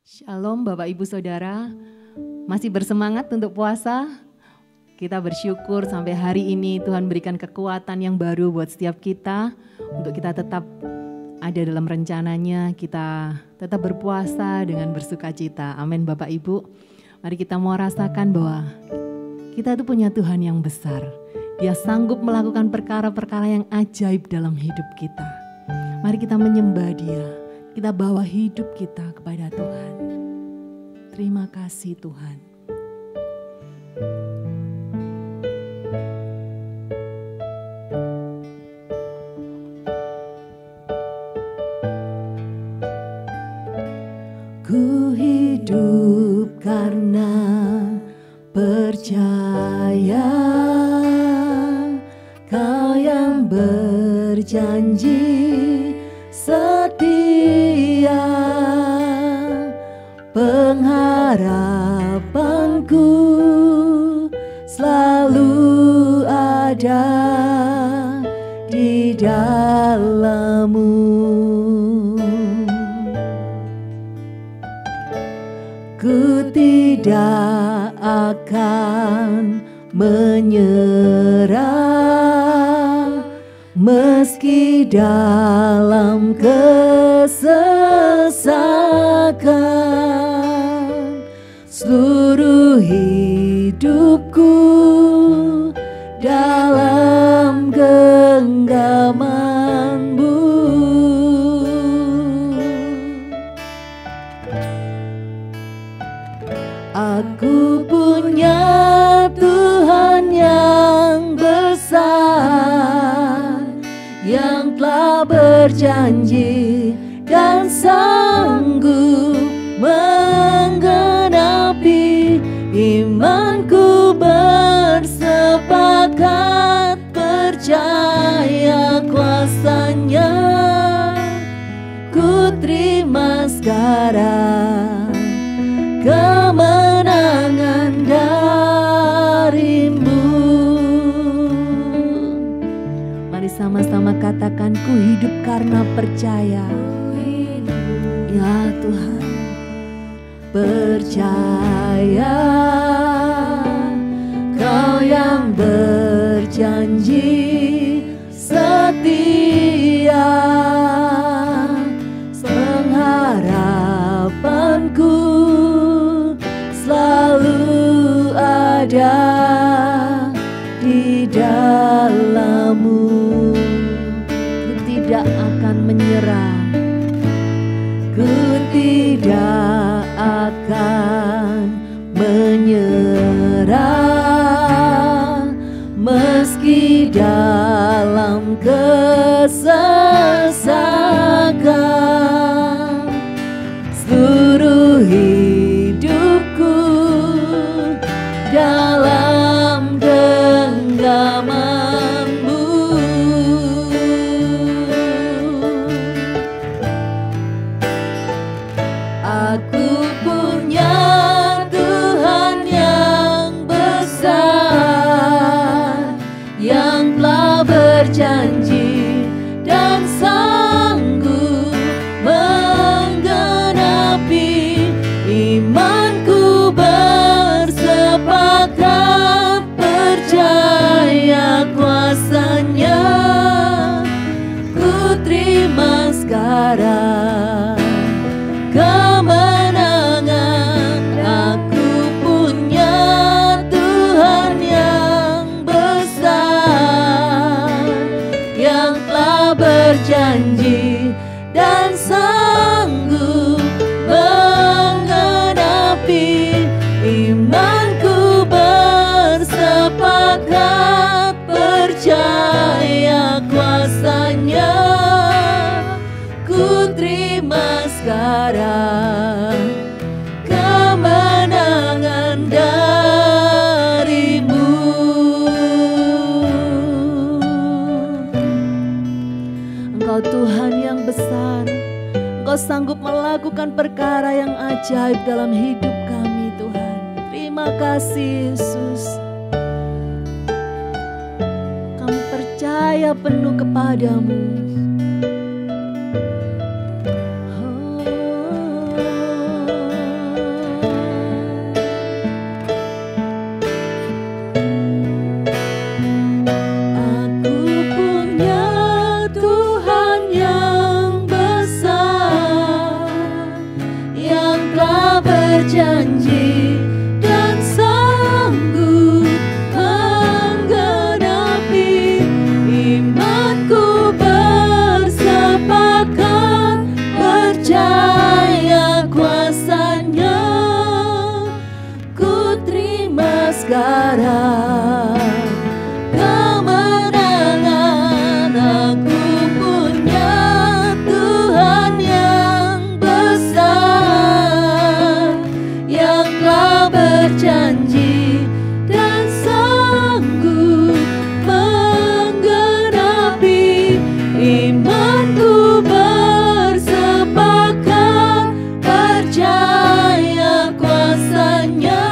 Shalom Bapak Ibu Saudara, masih bersemangat untuk puasa? Kita bersyukur sampai hari ini Tuhan berikan kekuatan yang baru buat setiap kita, untuk kita tetap ada dalam rencananya, kita tetap berpuasa dengan bersukacita. Amin Bapak Ibu. Mari kita mau rasakan bahwa kita itu punya Tuhan yang besar. Dia sanggup melakukan perkara-perkara yang ajaib dalam hidup kita. Mari kita menyembah Dia, kita bawa hidup kita kepada Tuhan. Terima kasih Tuhan. Ku hidup karena percaya, Kau yang berjanji setia, pengharapanku selalu ada di dalam-Mu. Ku tidak akan menyerah meski dalam kesesakan. Seluruh hidupku dalam genggaman-Mu. Aku punya Tuhan yang besar, yang telah berjanji dan sanggup menggenapi. Imanku bersepakat percaya kuasa-Nya. Ku terima sekarang kemenangan dari-Mu. Mari sama-sama katakan, ku hidup karena percaya. Ya Tuhan, percaya Kau yang berjanji setia, pengharapanku selalu ada di dalam-Mu. Ku tidak akan menyerah, ku tidak akan menyerah meski dalam kesesakan. Seluruh hidupku dalam genggaman-Mu. Aku punya Tuhan yang besar, yang telah berjanji dan sanggup menggenapi. Imanku bersepakat percaya kuasa-Nya. Ku terima sekarang kemenangan. Aku punya Tuhan yang besar, yang telah berjanji dan sanggup menggenapi. Imanku bersepakat percaya kuasa-Nya. Ku terima sekarang kemenangan dari-Mu. Engkau Tuhan yang besar, Engkau sanggup melakukan perkara yang ajaib dalam hidup kami Tuhan. Terima kasih Yesus. Kami percaya penuh kepada-Mu. Oh. berjanji dan sanggup menggenapi. Imanku bersepakat percaya kuasa-Nya. Ku terima sekarang kemenangan. Aku punya Tuhan yang besar, yang telah berjanji dan sanggup menggenapi. Imanku bersepakat percaya kuasa-Nya.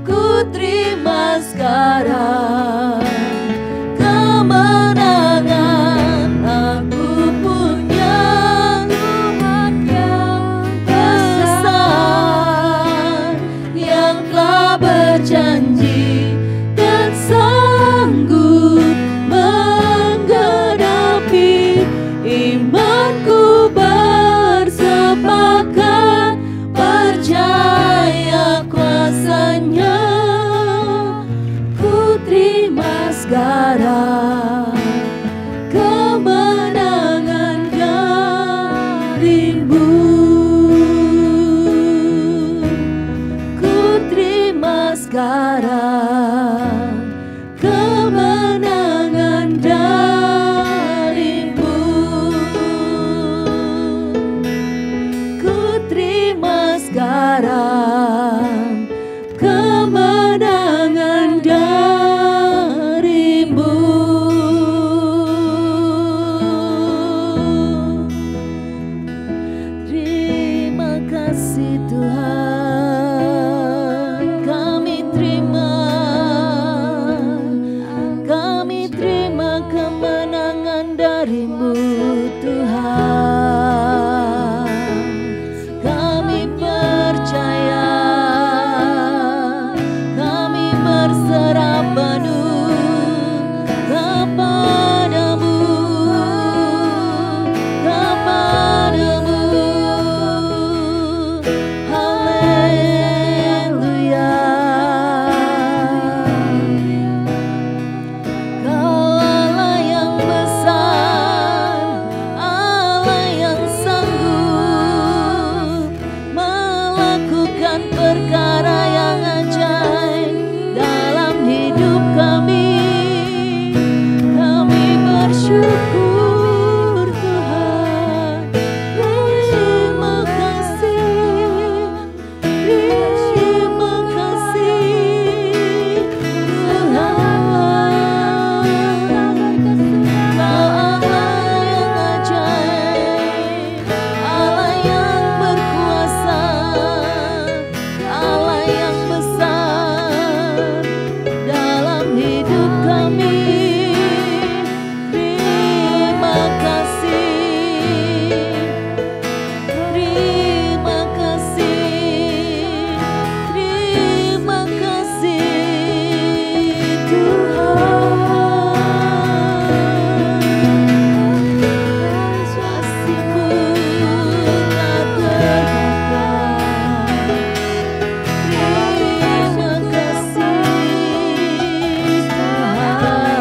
Ku terima sekarang kemenangan. Aku punya Tuhan yang besar, yang telah berjanji dan sanggup menggenapi. Imanku bersepakat percaya kuasa-Nya. Ku terima sekarang kemenangan darimu. Ku terima sekarang kemenangan darimu. Ku terima sekarang kemenangan darimu. Terima kasih Tuhan, kami terima kemenangan darimu Tuhan. Kami percaya, kami berserah penuh kepadamu, kepadamu. Haleluya. Kau Allah yang besar, Allah yang sanggup melakukan perkara yang ajaib dalam hidup kami. Kami bersyukur Tuhan. Terima kasih, terima kasih Tuhan. Kau Allah yang ajaib, Allah yang berkuasa, Allah yang besar dalam hidup kami. Terima kasih, terima kasih, terima kasih Tuhan. Kasih-Mu tak terbatas. Terima kasih Tuhan.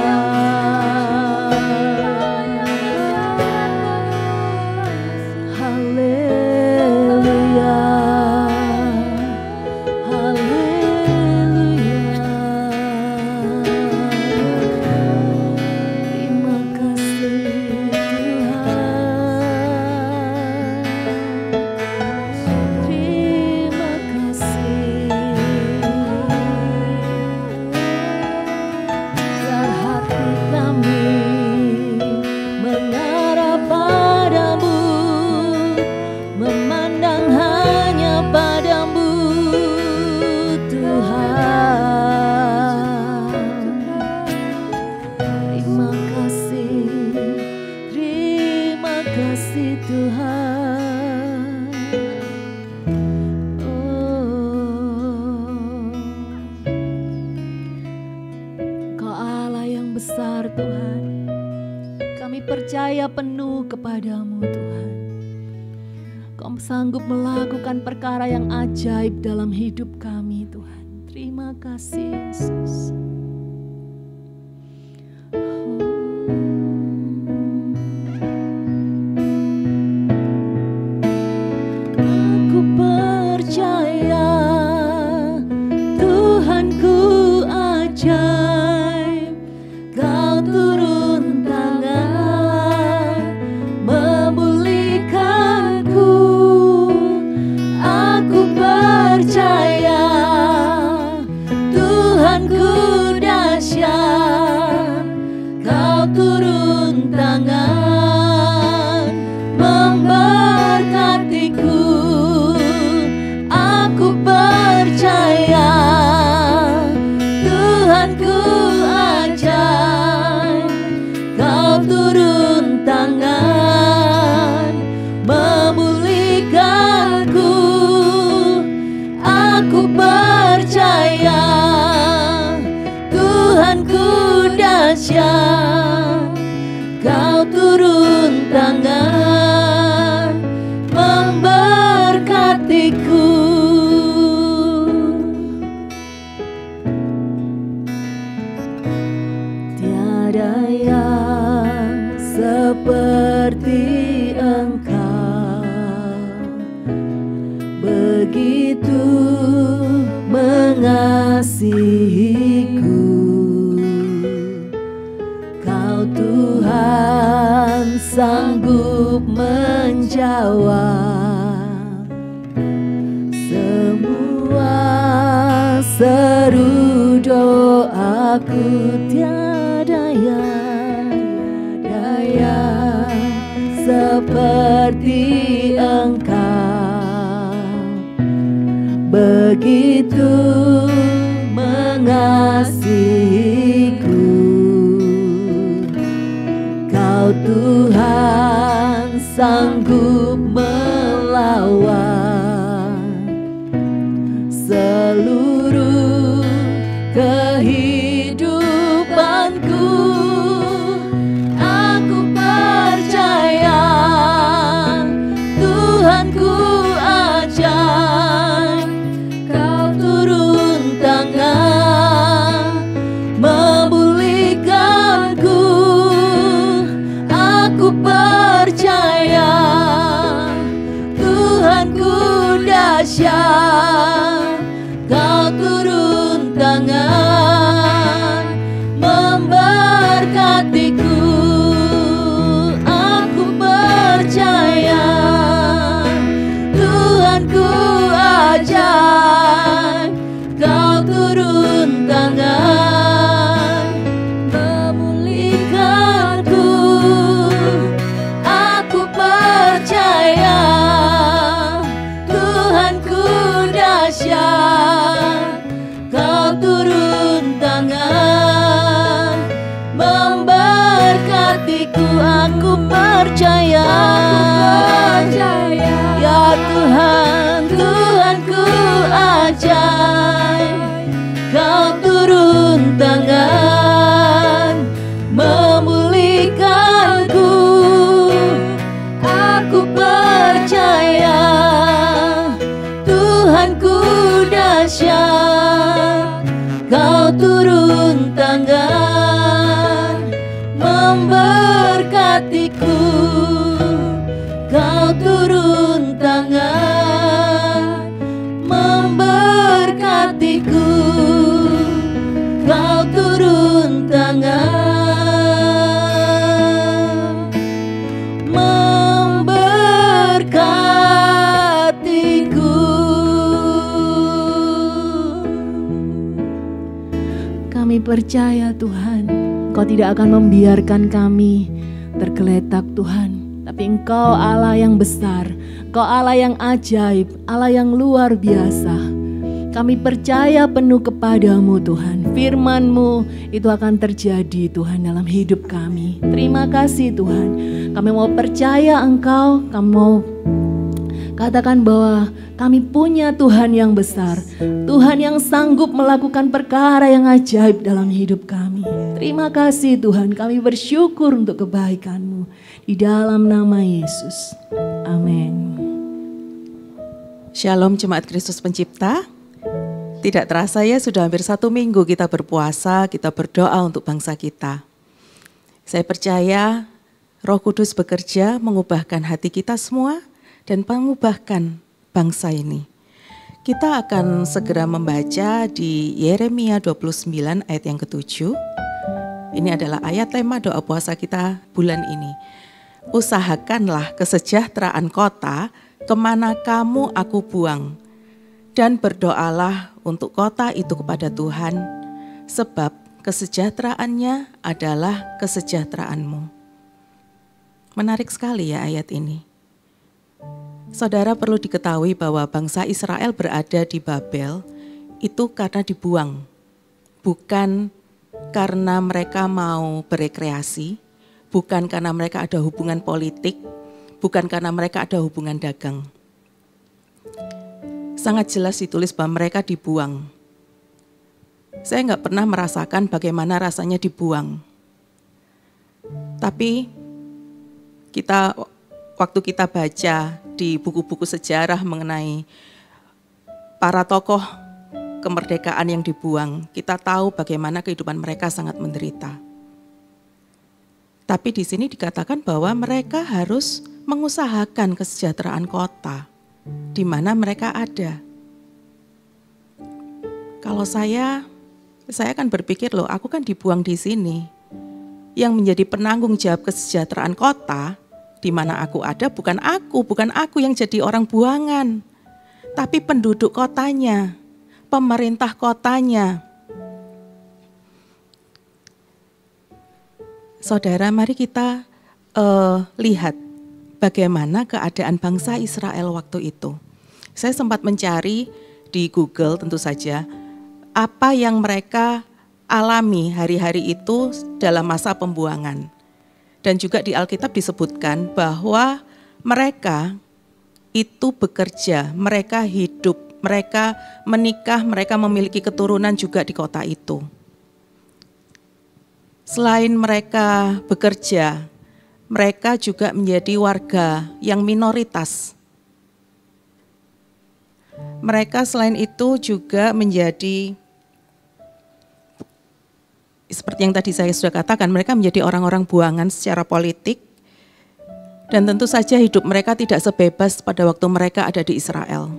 Haleluya, haleluya. Terima kasih Tuhan. Terima kasih. Biar hati kami mengarah padamu, memandang hanya padamu Tuhan. Terima kasih Tuhan. Kau Allah yang besar Tuhan. Kami percaya penuh kepadamu Tuhan. Kau sanggup melakukan perkara yang ajaib dalam hidup kami Tuhan. Terima kasih Yesus. Aku percaya Tuhanku ajaib, Kau turun tangan memulihkanku. Aku percaya Tuhanku dahsyat, Kau turun tangan memberkatiku. Aku percaya Tuhanku ajaib, Kau turun tangan memulihkanku. Aku percaya Tuhanku dahsyat, Kau turun tangan memberkatiku. Tiada yang seperti Engkau, begitu mengasihiku. Kau Tuhan sanggup menjawab semua seru doaku. Tiada yang seperti Engkau, begitu mengasihiku. Kau Tuhan sanggup melawan seluruh kehidupanku. Aku percaya Tuhanku ajaib, Kau turun tangan memulihkanku. Aku percaya Tuhanku dahsyat, Kau turun tangan memberkatiku. Aku percaya Tuhanku ajaib, Kau turun tangan memulihkanku. Aku percaya Tuhanku dahsyat, Kau turun tangan memberkatiku. Aku percaya, ya Tuhan, Tuhanku ajaib, Kau turun tangan memulihkanku. Aku percaya Tuhanku dahsyat, Kau turun tangan memberkatiku. Kau turun tangan memberkatiku. Kau turun tangan memberkatiku. Kami percaya Tuhan, Kau tidak akan membiarkan kami tergeletak Tuhan. Tapi Engkau Allah yang besar, Engkau Allah yang ajaib, Allah yang luar biasa. Kami percaya penuh kepadamu Tuhan. Firman-Mu itu akan terjadi Tuhan dalam hidup kami. Terima kasih Tuhan. Kami mau percaya Engkau, kami mau katakan bahwa kami punya Tuhan yang besar, Tuhan yang sanggup melakukan perkara yang ajaib dalam hidup kami. Terima kasih Tuhan, kami bersyukur untuk kebaikan-Mu di dalam nama Yesus. Amin. Shalom Jemaat Kristus Pencipta. Tidak terasa ya sudah hampir 1 minggu kita berpuasa, kita berdoa untuk bangsa kita. Saya percaya Roh Kudus bekerja mengubahkan hati kita semua dan mengubahkan bangsa ini. Kita akan segera membaca di Yeremia 29 ayat yang ke-7. Ini adalah ayat tema doa puasa kita bulan ini. Usahakanlah kesejahteraan kota kemana kamu aku buang, dan berdoalah untuk kota itu kepada Tuhan, sebab kesejahteraannya adalah kesejahteraanmu. Menarik sekali ya ayat ini. Saudara perlu diketahui bahwa bangsa Israel berada di Babel itu karena dibuang, bukan karena mereka mau berekreasi, bukan karena mereka ada hubungan politik, bukan karena mereka ada hubungan dagang. Sangat jelas ditulis bahwa mereka dibuang. Saya nggak pernah merasakan bagaimana rasanya dibuang. Tapi waktu kita baca di buku-buku sejarah mengenai para tokoh kemerdekaan yang dibuang, kita tahu bagaimana kehidupan mereka sangat menderita. Tapi di sini dikatakan bahwa mereka harus mengusahakan kesejahteraan kota di mana mereka ada. Kalau saya akan berpikir loh, aku kan dibuang di sini. Yang menjadi penanggung jawab kesejahteraan kota di mana aku ada bukan aku yang jadi orang buangan, tapi penduduk kotanya, pemerintah kotanya. Saudara, mari kita lihat bagaimana keadaan bangsa Israel waktu itu. Saya sempat mencari di Google tentu saja, apa yang mereka alami hari-hari itu dalam masa pembuangan. Dan juga di Alkitab disebutkan bahwa mereka itu bekerja, mereka hidup, mereka menikah, mereka memiliki keturunan juga di kota itu. Selain mereka bekerja, mereka juga menjadi warga yang minoritas. Mereka selain itu juga menjadi, seperti yang tadi saya sudah katakan, mereka menjadi orang-orang buangan secara politik. Dan tentu saja hidup mereka tidak sebebas pada waktu mereka ada di Israel.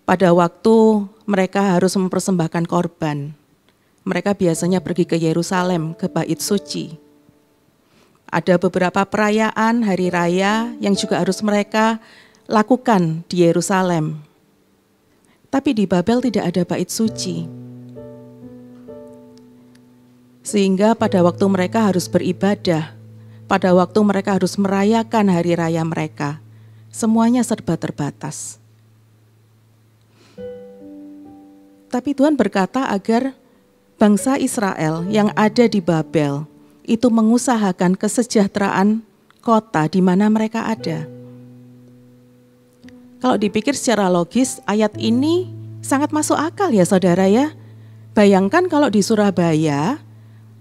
Pada waktu mereka harus mempersembahkan korban, mereka biasanya pergi ke Yerusalem, ke Bait Suci. Ada beberapa perayaan hari raya yang juga harus mereka lakukan di Yerusalem. Tapi di Babel tidak ada Bait Suci. Sehingga pada waktu mereka harus beribadah, pada waktu mereka harus merayakan hari raya mereka, semuanya serba terbatas. Tapi Tuhan berkata agar bangsa Israel yang ada di Babel itu mengusahakan kesejahteraan kota di mana mereka ada. Kalau dipikir secara logis, ayat ini sangat masuk akal ya saudara ya. Bayangkan kalau di Surabaya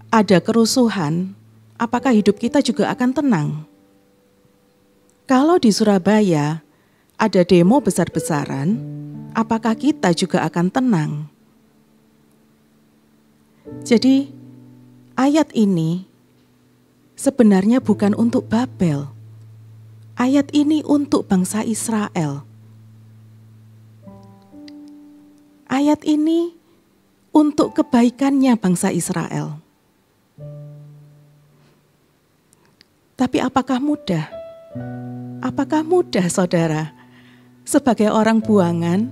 ada kerusuhan, apakah hidup kita juga akan tenang? Kalau di Surabaya ada demo besar-besaran, apakah kita juga akan tenang? Jadi ayat ini sebenarnya bukan untuk Babel. Ayat ini untuk bangsa Israel. Ayat ini untuk kebaikannya bangsa Israel. Tapi apakah mudah? Apakah mudah saudara? Sebagai orang buangan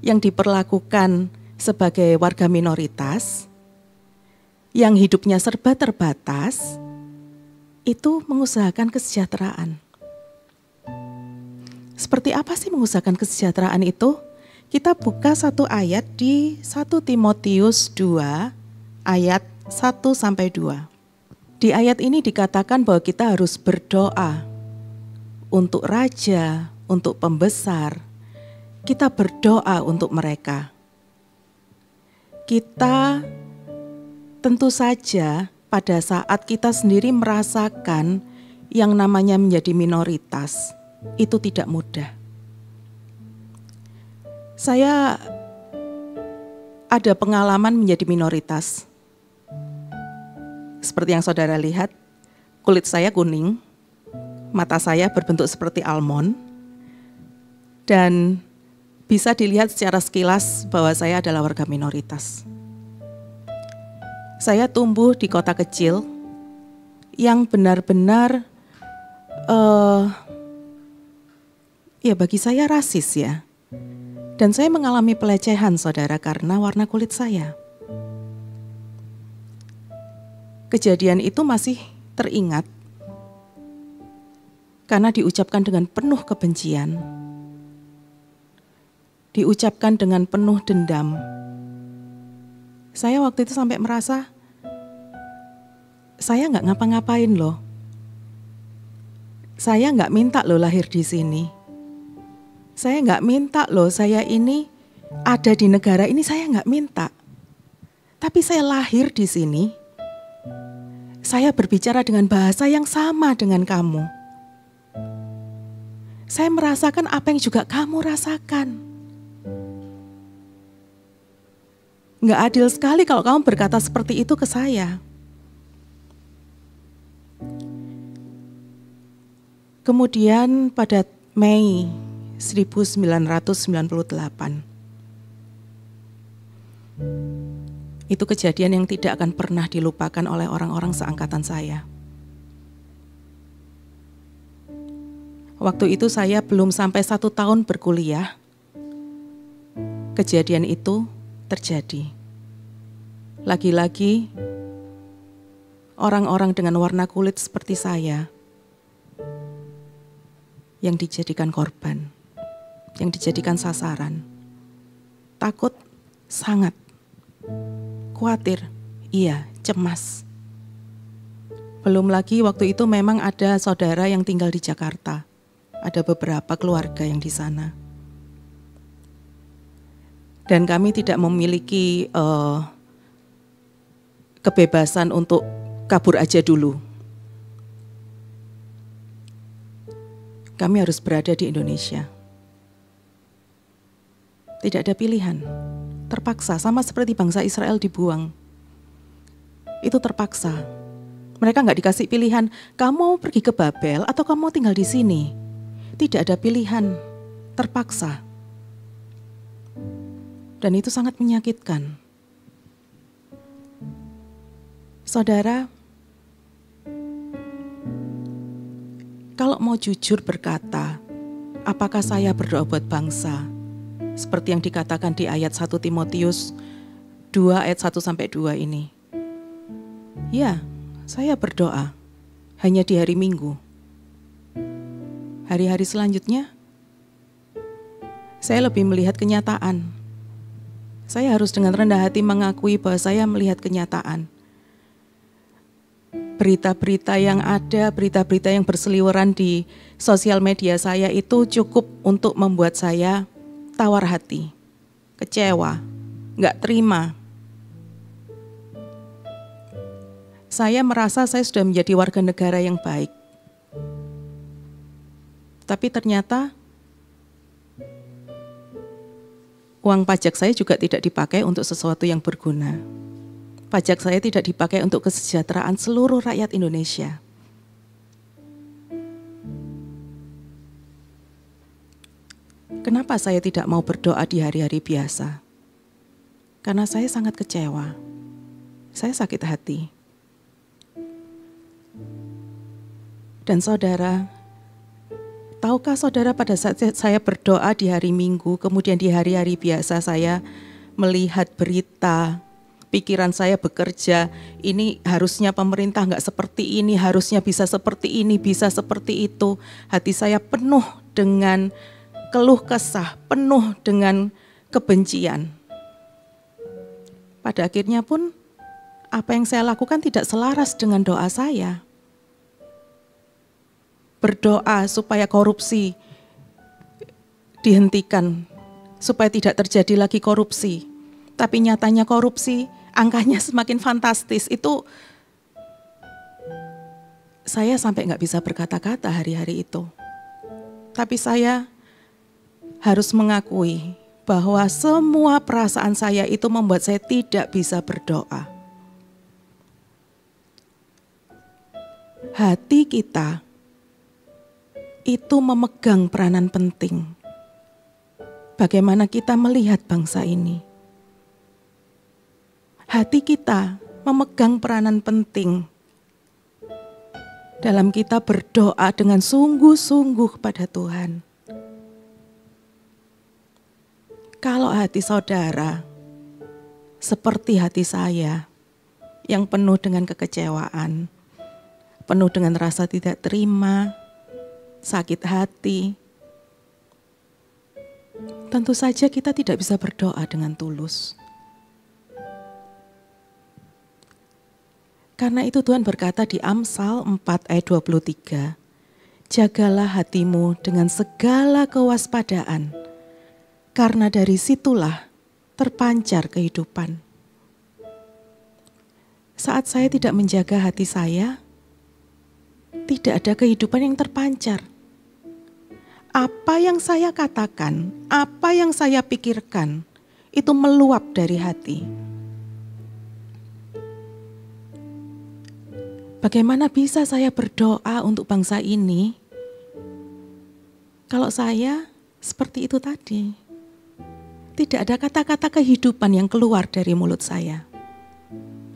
yang diperlakukan sebagai warga minoritas, yang hidupnya serba terbatas, itu mengusahakan kesejahteraan. Seperti apa sih mengusahakan kesejahteraan itu? Kita buka satu ayat di 1 Timotius 2 ayat 1-2. Di ayat ini dikatakan bahwa kita harus berdoa untuk raja, untuk pembesar. Kita berdoa untuk mereka. Kita tentu saja pada saat kita sendiri merasakan yang namanya menjadi minoritas, itu tidak mudah. Saya ada pengalaman menjadi minoritas. Seperti yang saudara lihat, kulit saya kuning, mata saya berbentuk seperti almond, dan bisa dilihat secara sekilas bahwa saya adalah warga minoritas. Saya tumbuh di kota kecil yang benar-benar, ya bagi saya rasis ya. Dan saya mengalami pelecehan saudara karena warna kulit saya. Kejadian itu masih teringat karena diucapkan dengan penuh kebencian, diucapkan dengan penuh dendam. Saya waktu itu sampai merasa, saya nggak ngapa-ngapain loh. Saya nggak minta loh lahir di sini. Saya nggak minta loh, saya ini ada di negara ini, saya nggak minta. Tapi saya lahir di sini, saya berbicara dengan bahasa yang sama dengan kamu. Saya merasakan apa yang juga kamu rasakan. Nggak adil sekali kalau kamu berkata seperti itu ke saya. Kemudian pada Mei 1998. Itu kejadian yang tidak akan pernah dilupakan oleh orang-orang seangkatan saya. Waktu itu saya belum sampai 1 tahun berkuliah. Kejadian itu terjadi. Lagi-lagi orang-orang dengan warna kulit seperti saya yang dijadikan korban, yang dijadikan sasaran. Takut, sangat. Khawatir, iya, cemas. Belum lagi waktu itu memang ada saudara yang tinggal di Jakarta. Ada beberapa keluarga yang di sana. Dan kami tidak memiliki kebebasan untuk kabur aja dulu. Kami harus berada di Indonesia. Tidak ada pilihan, terpaksa, sama seperti bangsa Israel dibuang. Itu terpaksa. Mereka nggak dikasih pilihan, kamu mau pergi ke Babel atau kamu mau tinggal di sini. Tidak ada pilihan, terpaksa. Dan itu sangat menyakitkan. Saudara, kalau mau jujur berkata, apakah saya berdoa buat bangsa? Seperti yang dikatakan di ayat 1 Timotius 2 ayat 1-2 ini. Ya, saya berdoa hanya di hari Minggu. Hari-hari selanjutnya, saya lebih melihat kenyataan. Saya harus dengan rendah hati mengakui bahwa saya melihat kenyataan. Berita-berita yang ada, berita-berita yang berseliweran di sosial media saya itu cukup untuk membuat saya tawar hati, kecewa, nggak terima. Saya merasa saya sudah menjadi warga negara yang baik. Tapi ternyata uang pajak saya juga tidak dipakai untuk sesuatu yang berguna. Pajak saya tidak dipakai untuk kesejahteraan seluruh rakyat Indonesia. Kenapa saya tidak mau berdoa di hari-hari biasa? Karena saya sangat kecewa. Saya sakit hati. Dan saudara, tahukah saudara pada saat saya berdoa di hari Minggu, kemudian di hari-hari biasa saya melihat berita, pikiran saya bekerja, ini harusnya pemerintah nggak seperti ini, harusnya bisa seperti ini, bisa seperti itu. Hati saya penuh dengan keluh kesah, penuh dengan kebencian. Pada akhirnya pun, apa yang saya lakukan tidak selaras dengan doa saya. Berdoa supaya korupsi dihentikan, supaya tidak terjadi lagi korupsi. Tapi nyatanya korupsi, angkanya semakin fantastis. Itu saya sampai nggak bisa berkata-kata hari-hari itu. Tapi saya harus mengakui bahwa semua perasaan saya itu membuat saya tidak bisa berdoa. Hati kita itu memegang peranan penting. Bagaimana kita melihat bangsa ini? Hati kita memegang peranan penting dalam kita berdoa dengan sungguh-sungguh kepada Tuhan. Kalau hati saudara seperti hati saya yang penuh dengan kekecewaan, penuh dengan rasa tidak terima, sakit hati, tentu saja kita tidak bisa berdoa dengan tulus. Karena itu Tuhan berkata di Amsal 4 ayat 23, jagalah hatimu dengan segala kewaspadaan, karena dari situlah terpancar kehidupan. Saat saya tidak menjaga hati saya, tidak ada kehidupan yang terpancar. Apa yang saya katakan, apa yang saya pikirkan, itu meluap dari hati. Bagaimana bisa saya berdoa untuk bangsa ini kalau saya seperti itu tadi? Tidak ada kata-kata kehidupan yang keluar dari mulut saya.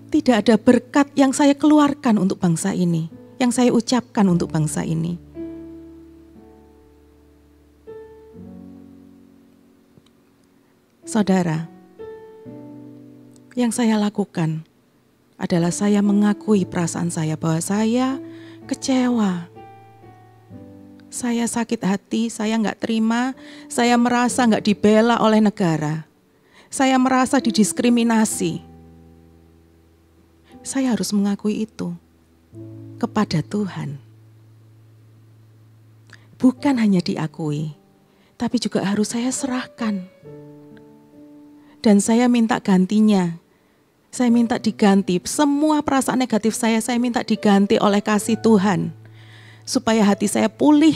Tidak ada berkat yang saya keluarkan untuk bangsa ini, yang saya ucapkan untuk bangsa ini. Saudara, yang saya lakukan adalah saya mengakui perasaan saya bahwa saya kecewa. Saya sakit hati, saya nggak terima, saya merasa nggak dibela oleh negara. Saya merasa didiskriminasi. Saya harus mengakui itu kepada Tuhan. Bukan hanya diakui, tapi juga harus saya serahkan. Dan saya minta gantinya. Saya minta diganti, semua perasaan negatif saya minta diganti oleh kasih Tuhan. Supaya hati saya pulih.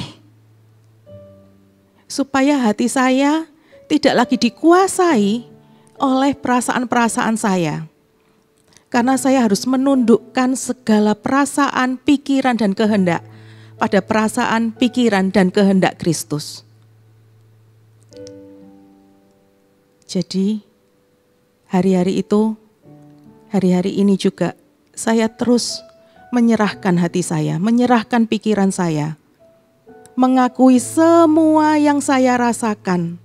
Supaya hati saya tidak lagi dikuasai oleh perasaan-perasaan saya. Karena saya harus menundukkan segala perasaan, pikiran, dan kehendak pada perasaan, pikiran, dan kehendak Kristus. Jadi, hari-hari ini juga saya terus menyerahkan hati saya, menyerahkan pikiran saya, mengakui semua yang saya rasakan.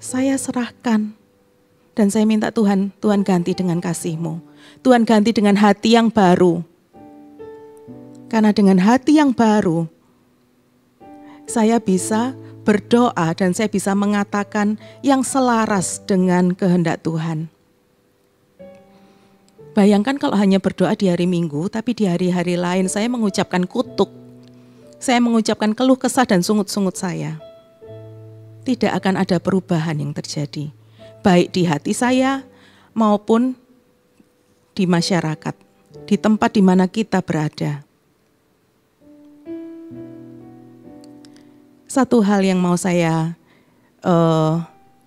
Saya serahkan dan saya minta Tuhan ganti dengan kasih-Mu. Tuhan ganti dengan hati yang baru. Karena dengan hati yang baru, saya bisa berdoa dan saya bisa mengatakan yang selaras dengan kehendak Tuhan. Bayangkan kalau hanya berdoa di hari Minggu, tapi di hari-hari lain saya mengucapkan kutuk. Saya mengucapkan keluh kesah dan sungut-sungut saya. Tidak akan ada perubahan yang terjadi. Baik di hati saya maupun di masyarakat. Di tempat di mana kita berada. Satu hal yang mau saya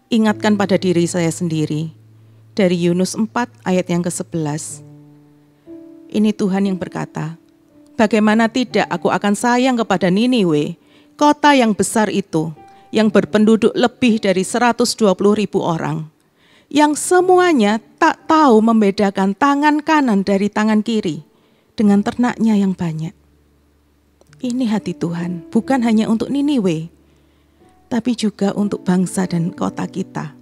ingatkan pada diri saya sendiri. Dari Yunus 4 ayat yang ke-11. Ini Tuhan yang berkata, bagaimana tidak aku akan sayang kepada Niniwe, kota yang besar itu, yang berpenduduk lebih dari 120.000 orang, yang semuanya tak tahu membedakan tangan kanan dari tangan kiri, dengan ternaknya yang banyak. Ini hati Tuhan, bukan hanya untuk Niniwe, tapi juga untuk bangsa dan kota kita.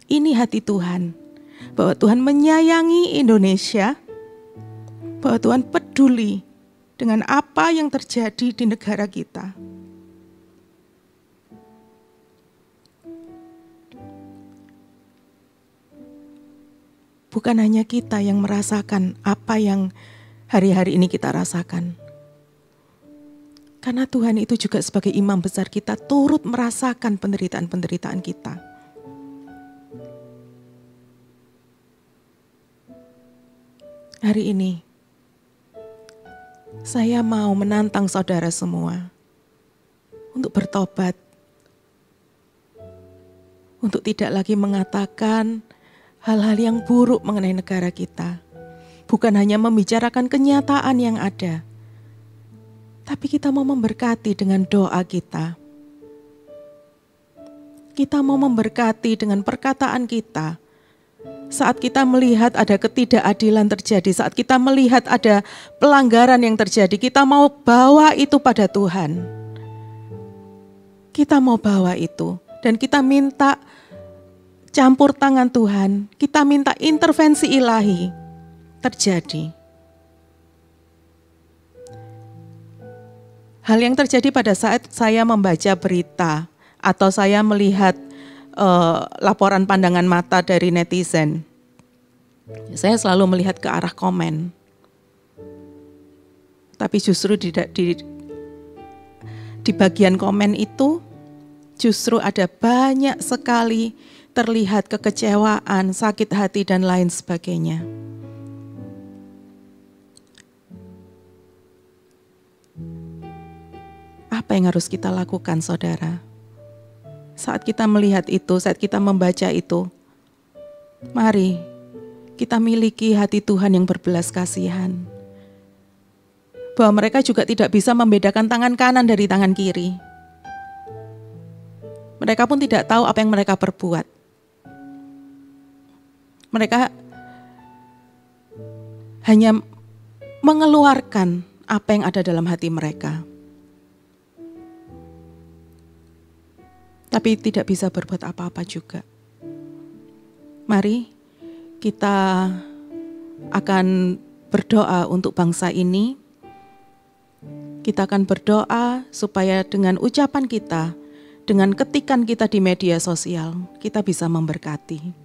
Ini hati Tuhan, bahwa Tuhan menyayangi Indonesia, bahwa Tuhan peduli dengan apa yang terjadi di negara kita. Bukan hanya kita yang merasakan apa yang hari-hari ini kita rasakan. Karena Tuhan itu juga sebagai imam besar kita turut merasakan penderitaan-penderitaan kita. Hari ini, saya mau menantang saudara semua untuk bertobat, untuk tidak lagi mengatakan hal-hal yang buruk mengenai negara kita. Bukan hanya membicarakan kenyataan yang ada, tapi kita mau memberkati dengan doa kita. Kita mau memberkati dengan perkataan kita. Saat kita melihat ada ketidakadilan terjadi, saat kita melihat ada pelanggaran yang terjadi, kita mau bawa itu pada Tuhan. Kita mau bawa itu dan kita minta campur tangan Tuhan, kita minta intervensi ilahi terjadi. Hal yang terjadi pada saat saya membaca berita atau saya melihat laporan pandangan mata dari netizen, saya selalu melihat ke arah komen. Tapi justru di bagian komen itu justru ada banyak sekali terlihat kekecewaan, sakit hati, dan lain sebagainya. Apa yang harus kita lakukan, saudara? Saat kita melihat itu, saat kita membaca itu, mari kita miliki hati Tuhan yang berbelas kasihan. Bahwa mereka juga tidak bisa membedakan tangan kanan dari tangan kiri. Mereka pun tidak tahu apa yang mereka perbuat. Mereka hanya mengeluarkan apa yang ada dalam hati mereka. Tapi tidak bisa berbuat apa-apa juga. Mari kita akan berdoa untuk bangsa ini. Kita akan berdoa supaya dengan ucapan kita, dengan ketikan kita di media sosial, kita bisa memberkati.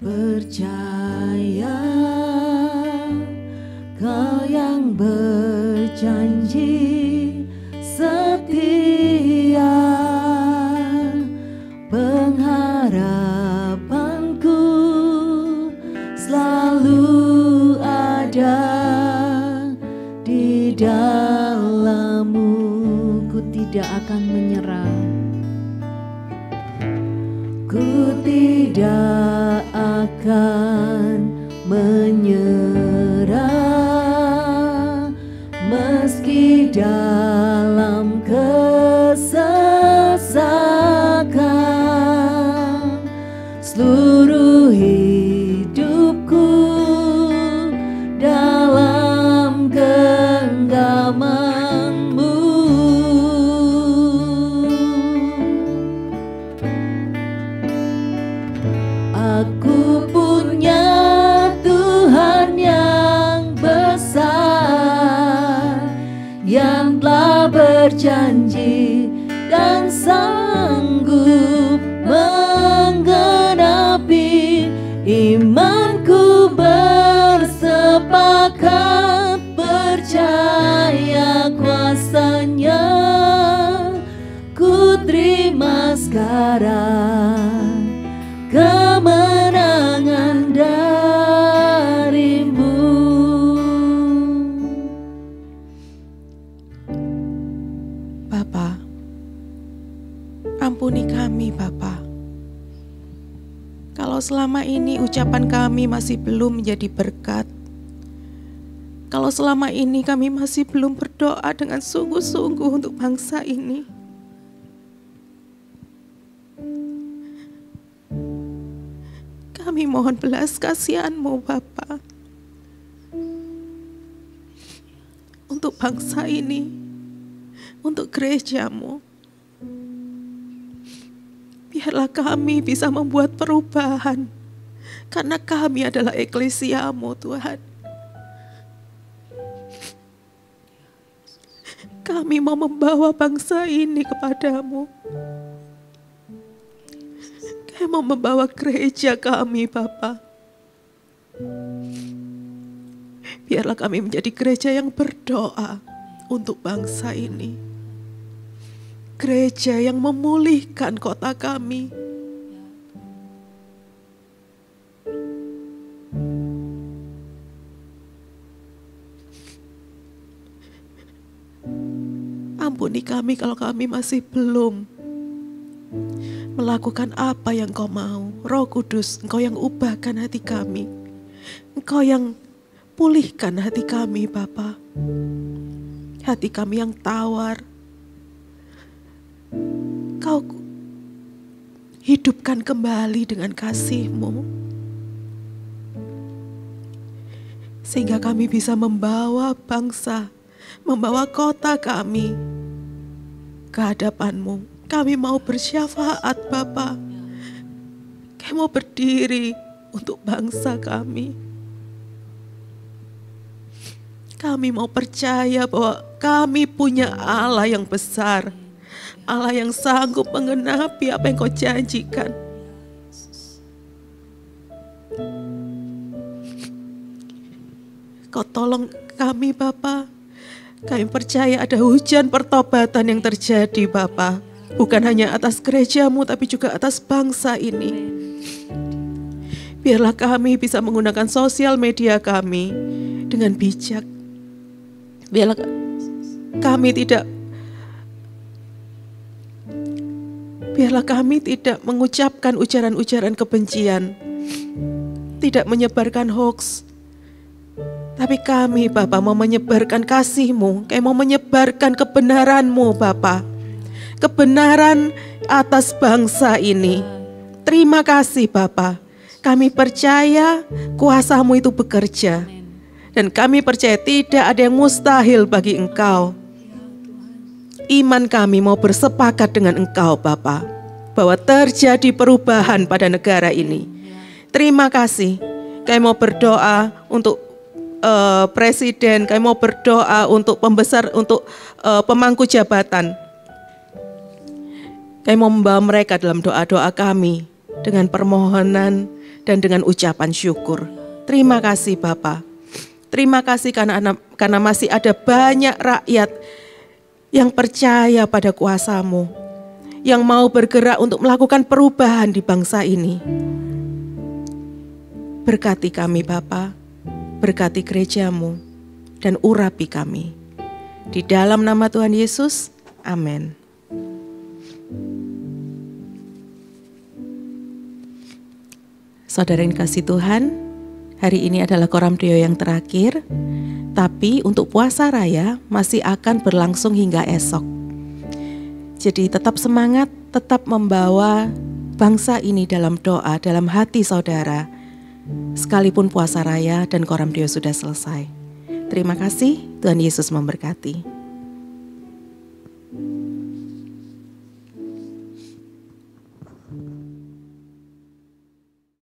Percaya Kau yang berjanji setia, pengharapanku selalu ada di dalam-Mu. Ku tidak akan menyerah, ku tidak akan menyerah, meski dalam kesesakan. Seluruh hidupku dalam genggaman-Mu. Aku punya Tuhan yang besar, yang telah berjanji dan sanggup menggenapi. Imanku bersepakat percaya kuasa-Nya. Ku terima sekarang kemenangan dari-Mu. Bapa, ampuni kami Bapa. Kalau selama ini ucapan kami masih belum menjadi berkat, kalau selama ini kami masih belum berdoa dengan sungguh-sungguh untuk bangsa ini, kami mohon belas kasihan-Mu Bapa untuk bangsa ini, untuk gereja-Mu. Biarlah kami bisa membuat perubahan, karena kami adalah eklesia-Mu Tuhan. Kami mau membawa bangsa ini kepadamu. Kami mau membawa gereja kami, Bapa. Biarlah kami menjadi gereja yang berdoa untuk bangsa ini. Gereja yang memulihkan kota kami. Ampuni kami kalau kami masih belum melakukan apa yang Engkau mau. Roh Kudus, Engkau yang ubahkan hati kami. Engkau yang pulihkan hati kami, Bapa. Hati kami yang tawar. Engkau hidupkan kembali dengan kasih-Mu. Sehingga kami bisa membawa bangsa, membawa kota kami ke hadapan-Mu. Kami mau bersyafaat, Bapa. Kami mau berdiri untuk bangsa kami. Kami mau percaya bahwa kami punya Allah yang besar. Allah yang sanggup menggenapi apa yang Kau janjikan. Kau tolong kami, Bapa. Kami percaya ada hujan pertobatan yang terjadi, Bapa. Bukan hanya atas gereja-Mu, tapi juga atas bangsa ini. Biarlah kami bisa menggunakan sosial media kami dengan bijak. Biarlah kami tidak mengucapkan ujaran-ujaran kebencian, tidak menyebarkan hoax. Tapi kami, Bapa, mau menyebarkan kasih-Mu, kami mau menyebarkan kebenaran-Mu, Bapa. Kebenaran atas bangsa ini. Terima kasih, Bapa. Kami percaya kuasa-Mu itu bekerja. Dan kami percaya tidak ada yang mustahil bagi Engkau. Iman kami mau bersepakat dengan Engkau, Bapa, bahwa terjadi perubahan pada negara ini. Terima kasih. Kami mau berdoa untuk presiden, kami mau berdoa untuk pembesar, untuk pemangku jabatan. Kami mau membawa mereka dalam doa-doa kami dengan permohonan dan dengan ucapan syukur. Terima kasih, Bapa. Terima kasih karena masih ada banyak rakyat yang percaya pada kuasa-Mu, yang mau bergerak untuk melakukan perubahan di bangsa ini. Berkati kami, Bapa. Berkati gereja-Mu dan urapi kami. Di dalam nama Tuhan Yesus, amin. Saudara yang kasih Tuhan, hari ini adalah Koram Deo yang terakhir, tapi untuk puasa raya masih akan berlangsung hingga esok. Jadi tetap semangat, tetap membawa bangsa ini dalam doa, dalam hati saudara, sekalipun puasa raya dan Koram Deo sudah selesai. Terima kasih, Tuhan Yesus memberkati.